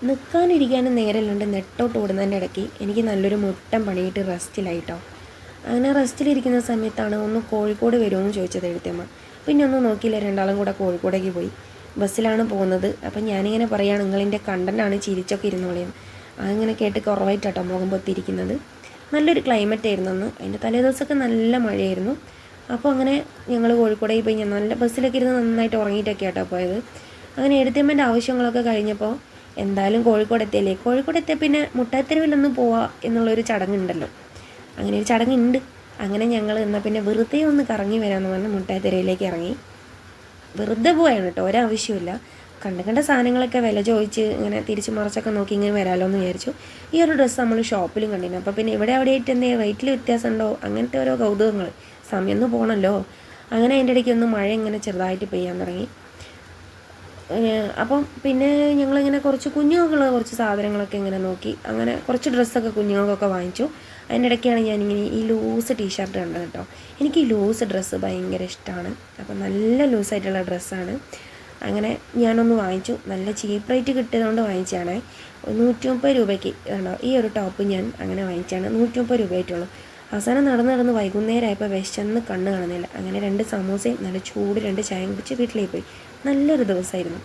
നിൽക്കാനിരിക്കാനും നേരമില്ലാണ്ട് നെട്ടോട്ട് ഓടുന്നതിൻ്റെ ഇടയ്ക്ക് എനിക്ക് നല്ലൊരു മുട്ടൻ പണിയിട്ട് റെസ്റ്റിലായിട്ടോ. അങ്ങനെ റെസ്റ്റിലിരിക്കുന്ന സമയത്താണ് ഒന്ന് കോഴിക്കോട് വരുമെന്ന് ചോദിച്ചത് എഴുത്തമ്മ. പിന്നെ ഒന്നും നോക്കിയില്ല, രണ്ടാളും കൂടെ കോഴിക്കോടേക്ക് പോയി. ബസ്സിലാണ് പോകുന്നത്. അപ്പം ഞാനിങ്ങനെ പറയുകയാണ്, നിങ്ങളിൻ്റെ കണ്ടൻ്റാണ് ചിരിച്ചൊക്കെ ഇരുന്നോളിയെന്ന്. അങ്ങനെ കേട്ട് കുറവായിട്ടാട്ടോ മുഖം പൊത്തിയിരിക്കുന്നത്. നല്ലൊരു ക്ലൈമറ്റ് ആയിരുന്നു അന്ന്. അതിൻ്റെ തലേദിവസമൊക്കെ നല്ല മഴയായിരുന്നു. അപ്പോൾ അങ്ങനെ ഞങ്ങൾ കോഴിക്കോടേക്ക് പോയി. ഞാൻ നല്ല ബസ്സിലൊക്കെ ഇരുന്ന് നന്നായിട്ട് ഉറങ്ങിയിട്ടൊക്കെ ആട്ടോ പോയത്. അങ്ങനെ എഴുത്തമ്മേൻ്റെ ആവശ്യങ്ങളൊക്കെ കഴിഞ്ഞപ്പോൾ എന്തായാലും കോഴിക്കോട് എത്തിയല്ലേ, കോഴിക്കോട് എത്തിയ പിന്നെ മുട്ടാത്തെരുവിലൊന്ന് പോവാ എന്നുള്ളൊരു ചടങ്ങുണ്ടല്ലോ, അങ്ങനെ ഒരു ചടങ്ങുണ്ട്. അങ്ങനെ ഞങ്ങൾ എന്നാൽ പിന്നെ വെറുതെ ഒന്ന് കറങ്ങി വരാമെന്ന് പറഞ്ഞ് മുട്ടാത്തെരുവിലേക്ക് ഇറങ്ങി. വെറുതെ പോയാണ് കേട്ടോ, ഒരാവശ്യമില്ല. കണ്ട സാധനങ്ങളൊക്കെ വില ചോദിച്ച് ഇങ്ങനെ തിരിച്ച് മറിച്ചൊക്കെ നോക്കി ഇങ്ങനെ വരാമല്ലോ എന്ന് വിചാരിച്ചു. ഈ ഒരു ഡ്രസ്സ് നമ്മൾ ഷോപ്പിലും കണ്ടിരുന്നു. അപ്പോൾ പിന്നെ ഇവിടെ അവിടെ ആയിട്ട് എന്തെങ്കിലും റേറ്റിൽ വ്യത്യാസമുണ്ടോ, അങ്ങനത്തെ ഓരോ കൗതുകങ്ങൾ. സമയം ഒന്ന് പോകണമല്ലോ. അങ്ങനെ അതിൻ്റെ ഇടയ്ക്ക് ഒന്ന് മഴ ഇങ്ങനെ ചെറുതായിട്ട് പെയ്യാൻ തുടങ്ങി. അപ്പം പിന്നെ ഞങ്ങളിങ്ങനെ കുറച്ച് കുഞ്ഞുങ്ങൾക്കുള്ള കുറച്ച് സാധനങ്ങളൊക്കെ ഇങ്ങനെ നോക്കി. അങ്ങനെ കുറച്ച് ഡ്രസ്സൊക്കെ കുഞ്ഞുങ്ങൾക്കൊക്കെ വാങ്ങിച്ചു. അതിൻ്റെ ഇടയ്ക്കാണ് ഞാനിങ്ങനെ ഈ ലൂസ് ടീഷർട്ട് കണ്ടത് കേട്ടോ. എനിക്ക് ഈ ലൂസ് ഡ്രസ്സ് ഭയങ്കര ഇഷ്ടമാണ്. അപ്പം നല്ല ലൂസായിട്ടുള്ള ഡ്രസ്സാണ്. അങ്ങനെ ഞാനൊന്ന് വാങ്ങിച്ചു. നല്ല ചീപ്പ് റേറ്റ് കിട്ടിയതുകൊണ്ട് വാങ്ങിച്ചതാണ്. 130 രൂപയ്ക്ക് കണ്ടോ, ഈ ഒരു ടോപ്പ് ഞാൻ അങ്ങനെ വാങ്ങിച്ചാണ്. 130 രൂപയായിട്ടുള്ളൂ. അവസാനം നടന്ന് വൈകുന്നേരമായപ്പോൾ വിശന്ന് കണ്ണ് കാണുന്നില്ല. അങ്ങനെ 2 സമൂസയും നല്ല ചൂട് 2 ചായയും കുടിച്ച് വീട്ടിലേക്ക് പോയി. നല്ലൊരു ദിവസമായിരുന്നു.